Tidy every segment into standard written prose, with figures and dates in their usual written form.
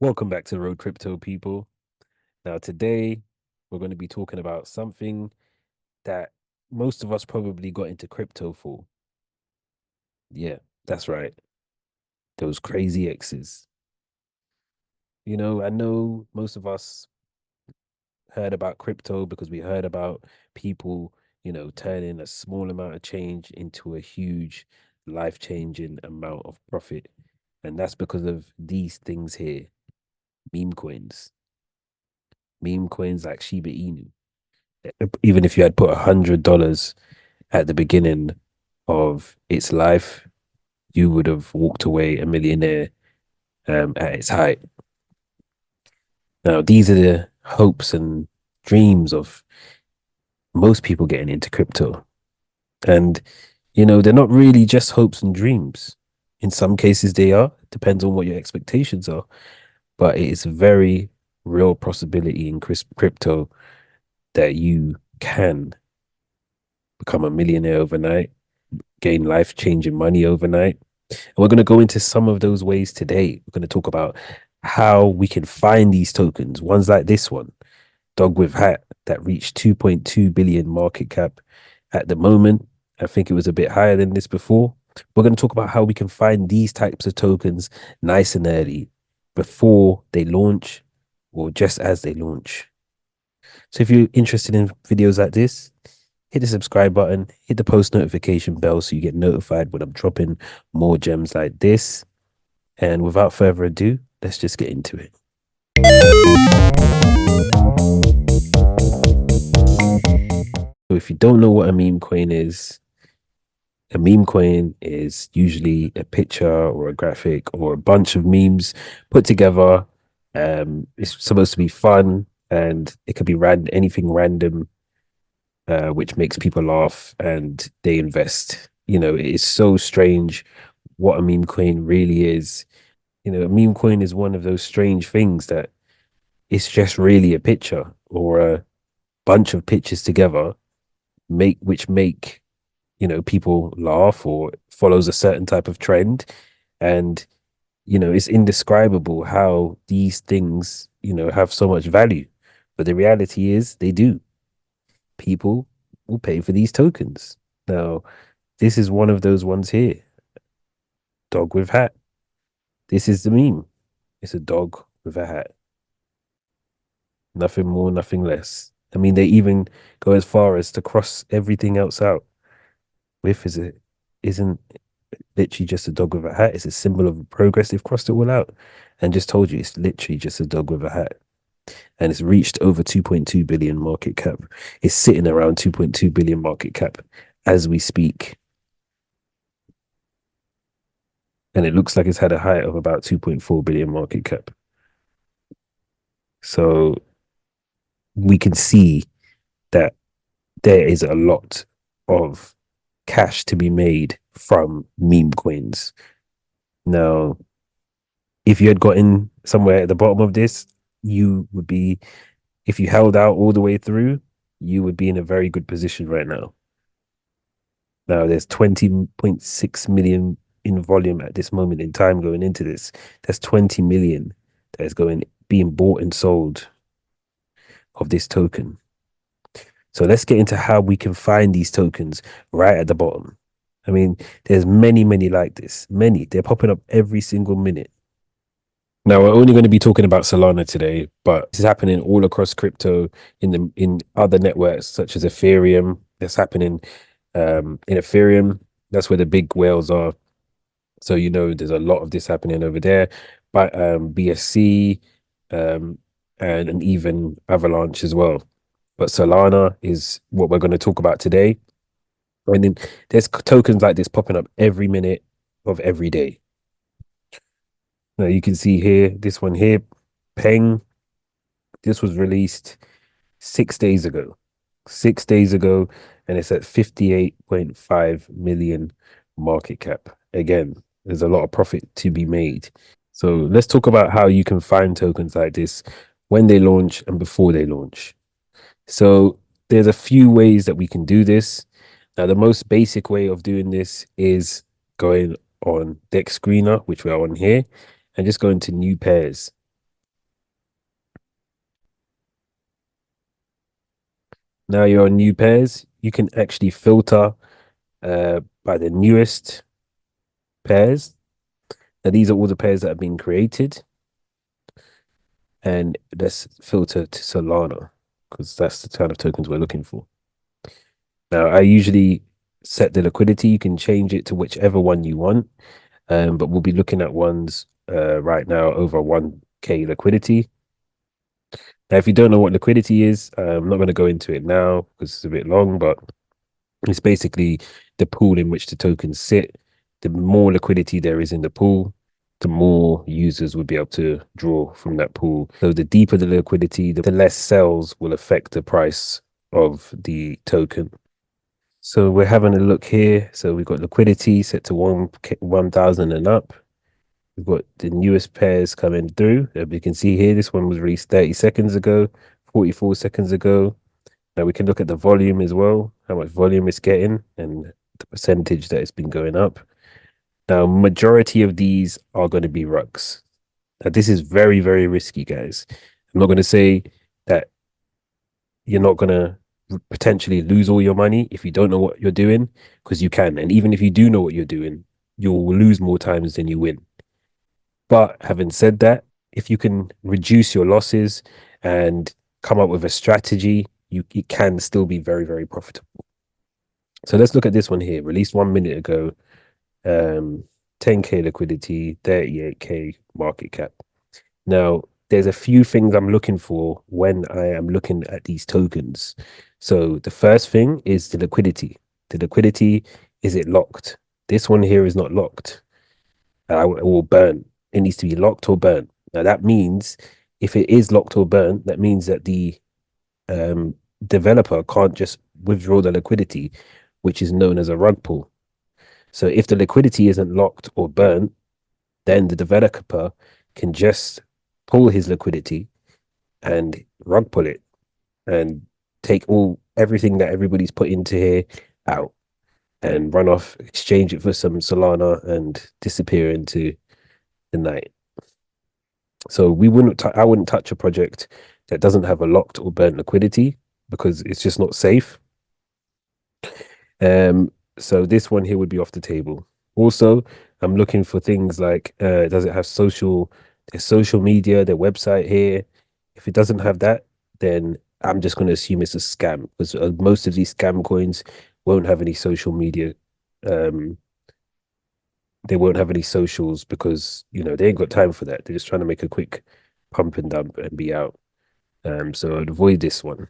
Welcome back to the Road Crypto people. Now, today we're going to be talking about something that most of us probably got into crypto for. Yeah, that's right. Those crazy X's. I know most of us heard about crypto because we heard about people, turning a small amount of change into a huge life-changing amount of profit. And that's because of these things here, meme coins. Meme coins like Shiba Inu. Even if you had put $100 at the beginning of its life, you would have walked away a millionaire at its height. Now, these are the hopes and dreams of most people getting into crypto. And, they're not really just hopes and dreams. In some cases, they are. Depends on what your expectations are. But it is a very real possibility in crypto that you can become a millionaire overnight, gain life changing money overnight. And we're going to go into some of those ways today. We're going to talk about how we can find these tokens, ones like this one, Dog with Hat, that reached 2.2 billion market cap at the moment. I think it was a bit higher than this before. We're going to talk about how we can find these types of tokens nice and early before they launch or just as they launch. So if you're interested in videos like this, hit the subscribe button, hit the post notification bell so you get notified when I'm dropping more gems like this. And without further ado, let's just get into it. So if you don't know what a meme coin is usually a picture or a graphic or a bunch of memes put together. It's supposed to be fun and it could be anything random, which makes people laugh and they invest. It is so strange what a meme coin really is. A meme coin is one of those strange things that it's just really a picture or a bunch of pictures together which make people laugh or follows a certain type of trend. And it's indescribable how these things have so much value, but the reality is they do. People will pay for these tokens. Now, this is one of those ones here, dog with hat. This is the meme. It's a dog with a hat. Nothing more, nothing less. I mean, they even go as far as to cross everything else out. With is it isn't literally just a dog with a hat. It's a symbol of progress. They've crossed it all out and just told you it's literally just a dog with a hat. And it's reached over 2.2 billion market cap. It's sitting around 2.2 billion market cap as we speak. And it looks like it's had a height of about 2.4 billion market cap. So we can see that there is a lot of cash to be made from meme coins. Now, if you had gotten somewhere at the bottom of this, you would be, if you held out all the way through, you would be in a very good position right now. Now, there's 20.6 million in volume at this moment in time going into this. That's 20 million that is being bought and sold of this token. So let's get into how we can find these tokens right at the bottom. I mean, there's many, many like this. Many. They're popping up every single minute. Now we're only going to be talking about Solana today, but this is happening all across crypto in other networks such as Ethereum. That's happening in Ethereum. That's where the big whales are. So there's a lot of this happening over there. But BSC and even Avalanche as well. But Solana is what we're going to talk about today. And then there's tokens like this popping up every minute of every day. Now you can see here, this one here, Peng. This was released 6 days ago. 6 days ago, and it's at 58.5 million market cap. Again, there's a lot of profit to be made. So let's talk about how you can find tokens like this when they launch and before they launch. So there's a few ways that we can do this. Now, the most basic way of doing this is going on Dex Screener, which we are on here, and just going to new pairs. Now you're on new pairs. You can actually filter by the newest pairs. Now these are all the pairs that have been created, and let's filter to Solana because that's the kind of tokens we're looking for. Now I usually set the liquidity. You can change it to whichever one you want, but we'll be looking at ones right now over 1K liquidity. Now, if you don't know what liquidity is, I'm not going to go into it now because it's a bit long, but it's basically the pool in which the tokens sit. The more liquidity there is in the pool, the more users will be able to draw from that pool. So the deeper the liquidity, the less sales will affect the price of the token. So we're having a look here. So we've got liquidity set to 1,000 and up. We've got the newest pairs coming through. As you can see here, this one was released 30 seconds ago, 44 seconds ago. Now we can look at the volume as well, how much volume it's getting and the percentage that it's been going up. Now, majority of these are going to be rugs. Now, this is very, very risky, guys. I'm not going to say that you're not going to potentially lose all your money if you don't know what you're doing, because you can. And even if you do know what you're doing, you'll lose more times than you win. But having said that, if you can reduce your losses and come up with a strategy, it can still be very, very profitable. So let's look at this one here, released 1 minute ago. 10K liquidity, 38K market cap. Now, there's a few things I'm looking for when I am looking at these tokens. So the first thing is the liquidity. The liquidity, is it locked? This one here is not locked. It will burn. It needs to be locked or burnt. Now that means if it is locked or burnt, that means that the um, developer can't just withdraw the liquidity, which is known as a rug pull. So if the liquidity isn't locked or burnt, then the developer can just pull his liquidity and rug pull it and take everything that everybody's put into here out and run off, exchange it for some Solana and disappear into the night. So I wouldn't touch a project that doesn't have a locked or burnt liquidity because it's just not safe. Um, so this one here would be off the table. Also, I'm looking for things like does it have their social media, their website here? If it doesn't have that, then I'm just going to assume it's a scam because most of these scam coins won't have any social media. Um, they won't have any socials because they ain't got time for that. They're just trying to make a quick pump and dump and be out. So I'd avoid this one.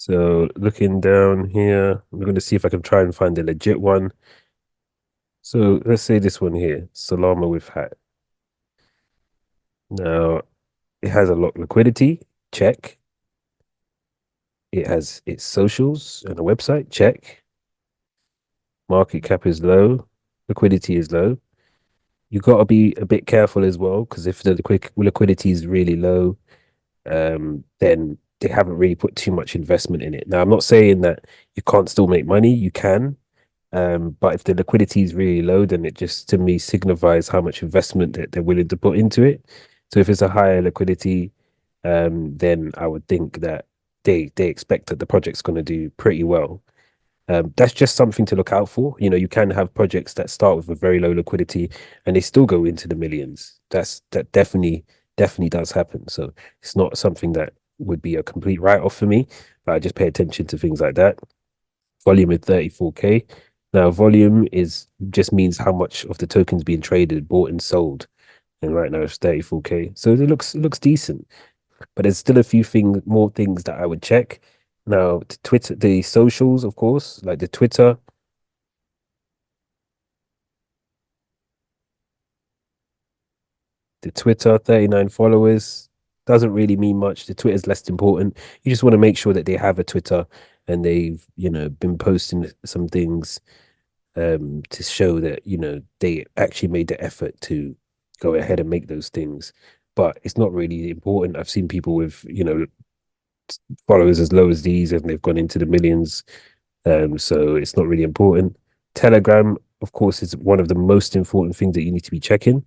So looking down here, I'm going to see if I can try and find a legit one. So let's say this one here, Salama with hat. Now it has a lot of liquidity, check. It has its socials and a website, check. Market cap is low, liquidity is low. You got to be a bit careful as well because if the liquidity is really low, then they haven't really put too much investment in it. Now, I'm not saying that you can't still make money, you can. But if the liquidity is really low, then it just to me signifies how much investment that they're willing to put into it. So if it's a higher liquidity, then I would think that they expect that the project's going to do pretty well. That's just something to look out for. You can have projects that start with a very low liquidity and they still go into the millions. That definitely does happen. So it's not something that would be a complete write-off for me, but I just pay attention to things like that. Volume is 34K. Now, volume is just means how much of the tokens being traded, bought and sold. And right now it's 34K. So it looks decent. But there's still a few more things that I would check. Now, Twitter, the socials, of course, like the Twitter, 39 followers doesn't really mean much. The Twitter's less important. You just want to make sure that they have a Twitter and they've, been posting some things to show that they actually made the effort to go ahead and make those things. But it's not really important. I've seen people with followers as low as these, and they've gone into the millions. So it's not really important. Telegram, of course, is one of the most important things that you need to be checking.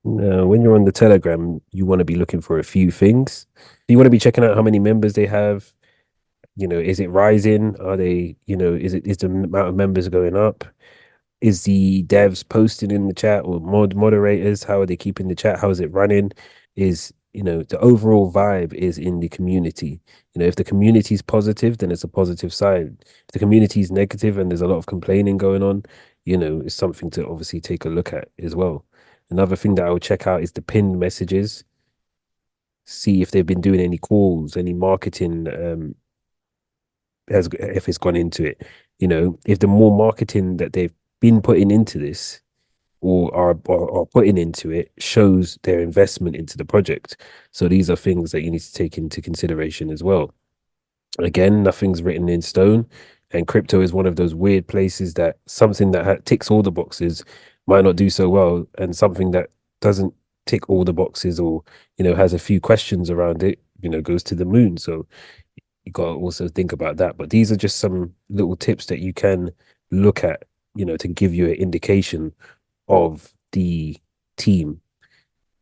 When you're on the Telegram, you want to be looking for a few things. You want to be checking out how many members they have. Is it rising? Are they, is the amount of members going up? Is the devs posting in the chat or moderators? How are they keeping the chat? How is it running? Is, the overall vibe is in the community. If the community is positive, then it's a positive sign. If the community is negative and there's a lot of complaining going on, it's something to obviously take a look at as well. Another thing that I would check out is the pinned messages. See if they've been doing any calls, any marketing, has if it's gone into it. If the more marketing that they've been putting into this or are putting into it shows their investment into the project. So these are things that you need to take into consideration as well. Again, nothing's written in stone, and crypto is one of those weird places that something that ticks all the boxes might not do so well, and something that doesn't tick all the boxes or has a few questions around it, goes to the moon. So you got to also think about that. But these are just some little tips that you can look at, to give you an indication of the team,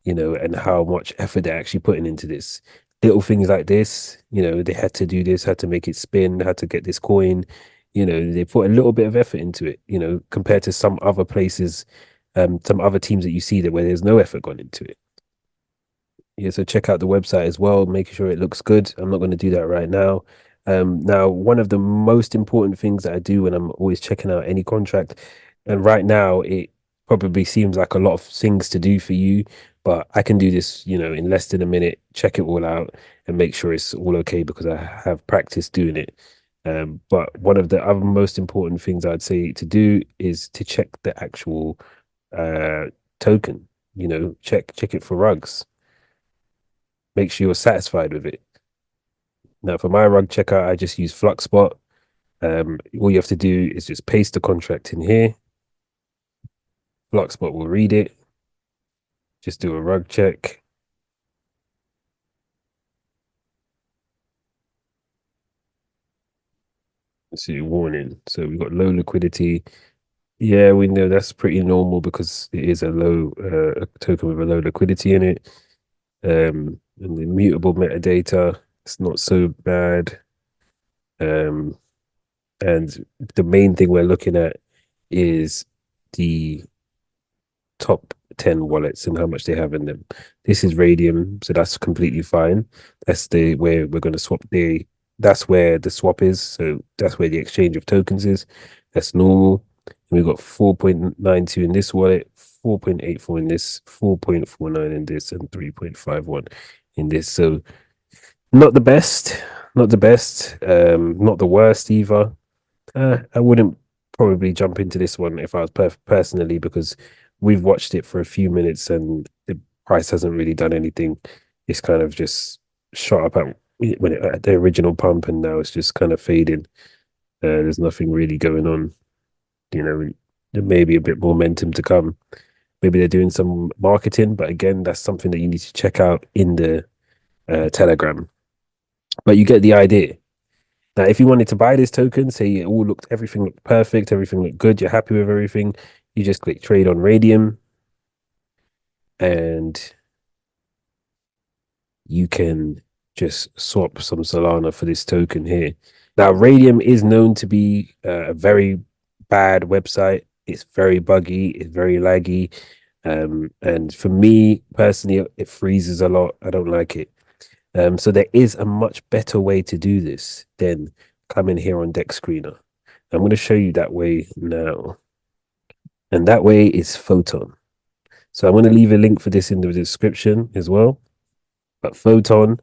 and how much effort they're actually putting into this. Little things like this, they had to do this, had to make it spin, had to get this coin. They put a little bit of effort into it, compared to some other places, some other teams that you see that where there's no effort gone into it. Yeah, so check out the website as well, making sure it looks good. I'm not going to do that right now. Now, one of the most important things that I do when I'm always checking out any contract, and right now it probably seems like a lot of things to do for you, but I can do this, in less than a minute, check it all out and make sure it's all okay because I have practice doing it. But one of the other most important things I'd say to do is to check the actual uh token, check it for rugs. Make sure you're satisfied with it. Now, for my rug checker, I just use FluxSpot. All you have to do is just paste the contract in here. FluxSpot will read it. Just do a rug check. See warning. So we've got low liquidity. Yeah, we know that's pretty normal because it is a token with a low liquidity in it. And the mutable metadata, it's not so bad. Um, and the main thing we're looking at is the top 10 wallets and how much they have in them. This is Radium, so that's completely fine. That's the where we're going to swap the that's where the swap is. So that's where the exchange of tokens is. That's normal. And we've got 4.92 in this wallet, 4.84 in this, 4.49 in this, and 3.51 in this. So not the best, not the best, not the worst either. I wouldn't probably jump into this one if I was personally because we've watched it for a few minutes and the price hasn't really done anything. It's kind of just shot up at the original pump and now it's just kind of fading. There's nothing really going on. There may be a bit more momentum to come. Maybe they're doing some marketing, but again, that's something that you need to check out in the Telegram. But you get the idea. Now, if you wanted to buy this token, say everything looked perfect, everything looked good, you're happy with everything, you just click trade on Radium and you can just swap some Solana for this token here. Now, Radium is known to be a very bad website. It's very buggy, it's very laggy. And for me personally, it freezes a lot. I don't like it. So there is a much better way to do this than coming here on Deck Screener. I'm going to show you that way now. And that way is Photon. So I'm going to leave a link for this in the description as well. But Photon,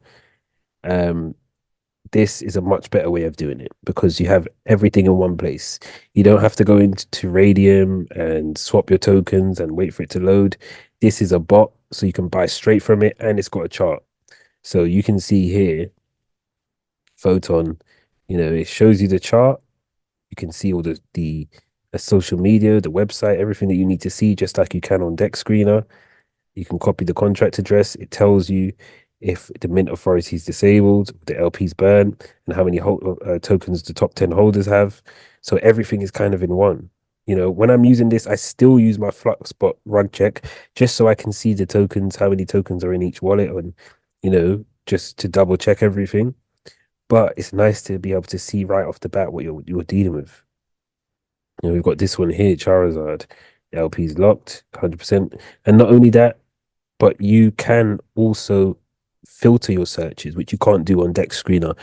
this is a much better way of doing it because you have everything in one place. You don't have to go into Radium and swap your tokens and wait for it to load. This is a bot, so you can buy straight from it and it's got a chart. So you can see here, Photon, it shows you the chart. You can see all the social media, the website, everything that you need to see, just like you can on Deck Screener. You can copy the contract address. It tells you if the mint authority is disabled, the LP's burn, and how many tokens the top 10 holders have. So everything is kind of in one. When I'm using this, I still use my Fluxbot run check just so I can see the tokens, how many tokens are in each wallet, and just to double check everything. But it's nice to be able to see right off the bat what you're dealing with. We've got this one here, Charizard. The LP's locked, 100%. And not only that, but you can also filter your searches, which you can't do on Dex Screener,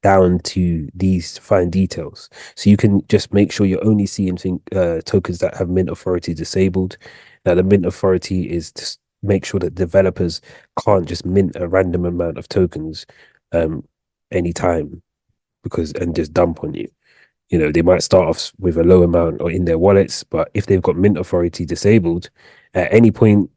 down to these fine details. So you can just make sure you're only seeing tokens that have mint authority disabled. Now, the mint authority is to make sure that developers can't just mint a random amount of tokens um, anytime and just dump on you. They might start off with a low amount or in their wallets, but if they've got mint authority disabled at any point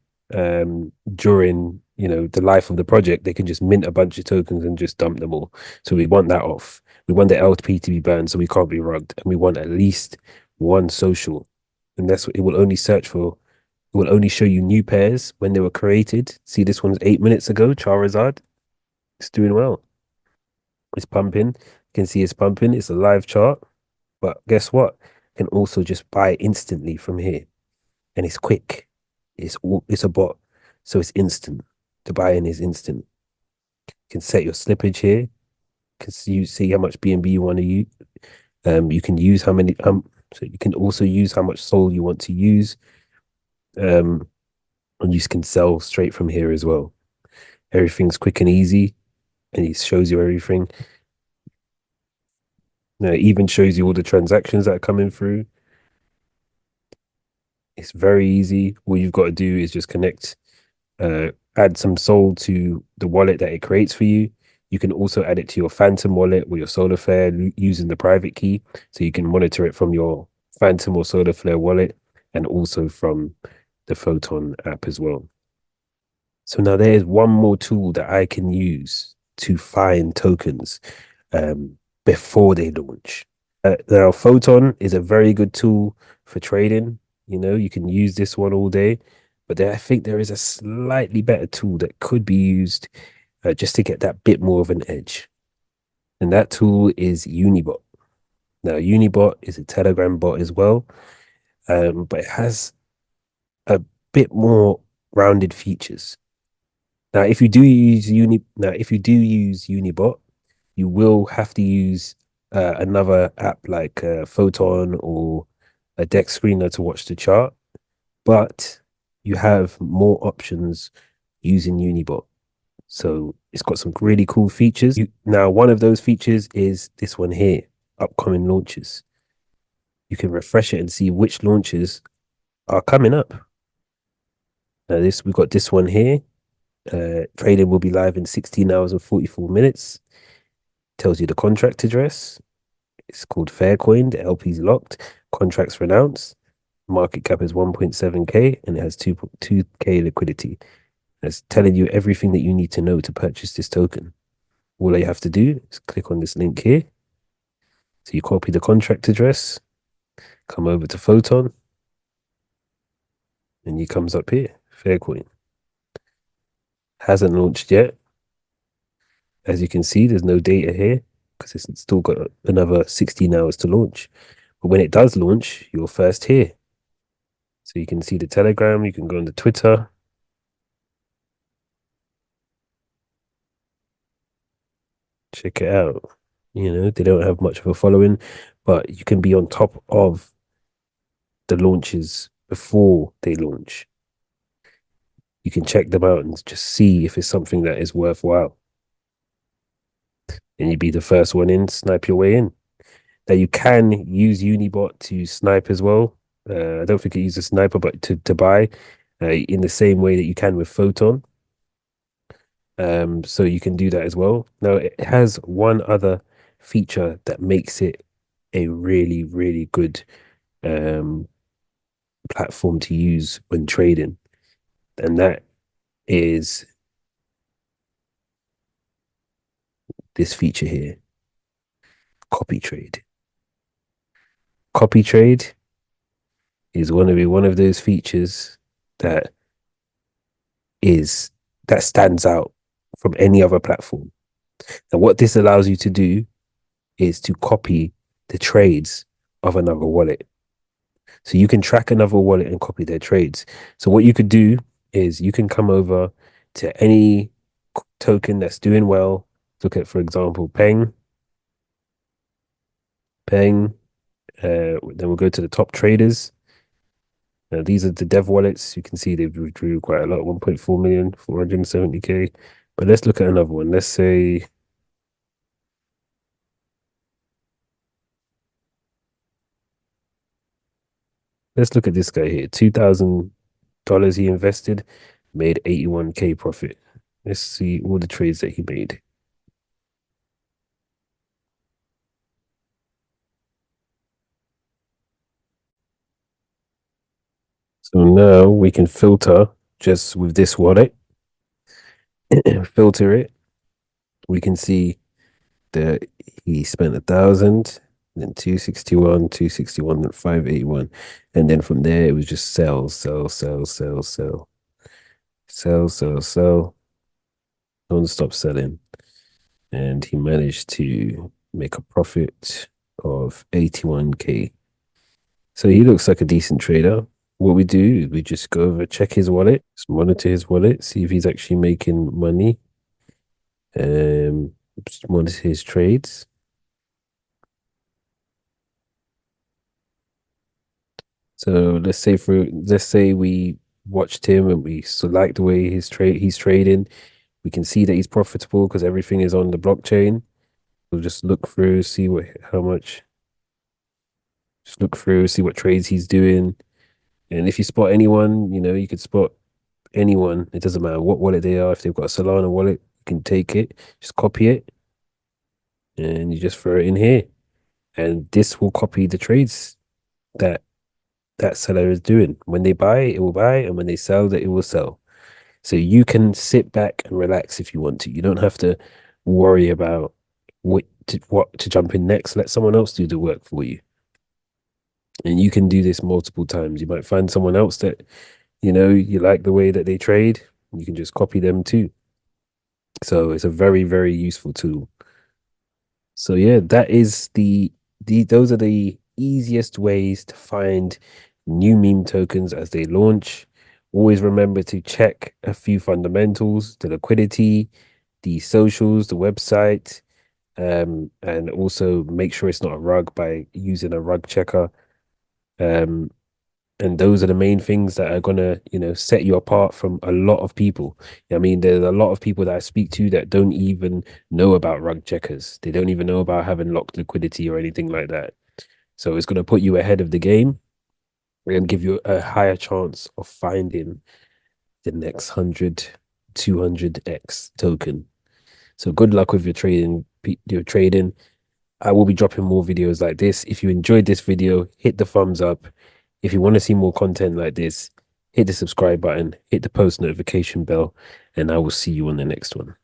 during, the life of the project, they can just mint a bunch of tokens and just dump them all. So we want that off. We want the LP to be banned so we can't be rugged. And we want at least one social. And that's what it will only search for. It will only show you new pairs when they were created. See, this one's 8 minutes ago, Charizard. It's doing well. It's pumping. You can see it's pumping. It's a live chart. But guess what? You can also just buy instantly from here. And it's quick. It's a bot. So it's instant. To buy in is instant. You can set your slippage here. Because you see how much BNB you want to use. You can use how many so you can also use how much soul you want to use. And you can sell straight from here as well. Everything's quick and easy, and it shows you everything. It even shows you all the transactions that are coming through. It's very easy. All you've got to do is just add some Sol to the wallet that it creates for you. You can also add it to your Phantom wallet or your Solarflare using the private key. So you can monitor it from your Phantom or Solarflare wallet and also from the Photon app as well. So now there is one more tool that I can use to find tokens before they launch. Now, Photon is a very good tool for trading. You can use this one all day, but I think there is a slightly better tool that could be used just to get that bit more of an edge. And that tool is Unibot. Now, Unibot is a Telegram bot as well, but it has a bit more rounded features. Now, if you do use Unibot, you will have to use another app like Photon or a Dex Screener to watch the chart, but you have more options using Unibot. So it's got some really cool features. Now, one of those features is this one here, upcoming launches. You can refresh it and see which launches are coming up. Now, we've got this one here. Trading will be live in 16 hours and 44 minutes. Tells you the contract address. It's called Faircoin. The LP's locked. Contracts renounced. Market cap is 1.7K and it has 2K liquidity. It's telling you everything that you need to know to purchase this token. All you have to do is click on this link here. So you copy the contract address, come over to Photon, and it comes up here, Faircoin. Hasn't launched yet. As you can see, there's no data here because it's still got another 16 hours to launch. But when it does launch, you're first here. So you can see the Telegram, you can go on the Twitter. Check it out. They don't have much of a following, but you can be on top of the launches before they launch. You can check them out and just see if it's something that is worthwhile. And you'd be the first one in, snipe your way in. Now you can use Unibot to snipe as well. I don't think it uses sniper, but to buy in the same way that you can with Photon. So you can do that as well. Now it has one other feature that makes it a really, really good platform to use when trading, and that is this feature here, copy trade. Copy trade is one of those features that stands out from any other platform. And what this allows you to do is to copy the trades of another wallet. So you can track another wallet and copy their trades. So what you could do is you can come over to any token that's doing well. Look at, for example, Peng. Then we'll go to the top traders. Now, these are the dev wallets. You can see they've withdrew quite a lot, 1.4 million, 470K. But let's look at another one. Let's look at this guy here. $2,000 he invested, made 81K profit. Let's see all the trades that he made. So now we can filter just with this wallet, filter it. We can see that he spent 1,000, then 261, 261, then 581. And then from there, it was just sell, sell, sell, sell, sell, sell, sell, sell, non-stop selling. And he managed to make a profit of 81K. So he looks like a decent trader. What we do is we just go over, check his wallet, just monitor his wallet, see if he's actually making money. Just monitor his trades. So let's say we watched him and we like the way he's trading. We can see that he's profitable because everything is on the blockchain. We'll just look through, see what how much, just look through, see what trades he's doing. And if you spot anyone, you could spot anyone. It doesn't matter what wallet they are. If they've got a Solana wallet, you can take it, just copy it, and you just throw it in here. And this will copy the trades that that seller is doing. When they buy, it will buy, and when they sell, it will sell. So you can sit back and relax if you want to. You don't have to worry about what to jump in next. Let someone else do the work for you. And you can do this multiple times. You might find someone else that, you like the way that they trade. You can just copy them too. So it's a very, very useful tool. So yeah, that is the those are the easiest ways to find new meme tokens as they launch. Always remember to check a few fundamentals, the liquidity, the socials, the website, and also make sure it's not a rug by using a rug checker. Um, and those are the main things that are gonna, set you apart from a lot of people. I mean, there's a lot of people that I speak to that don't even know about rug checkers. They don't even know about having locked liquidity or anything like that. So it's gonna put you ahead of the game and give you a higher chance of finding the next 100, 200x token. So good luck with your trading. I will be dropping more videos like this. If you enjoyed this video, hit the thumbs up. If you want to see more content like this, hit the subscribe button, hit the post notification bell, and I will see you on the next one.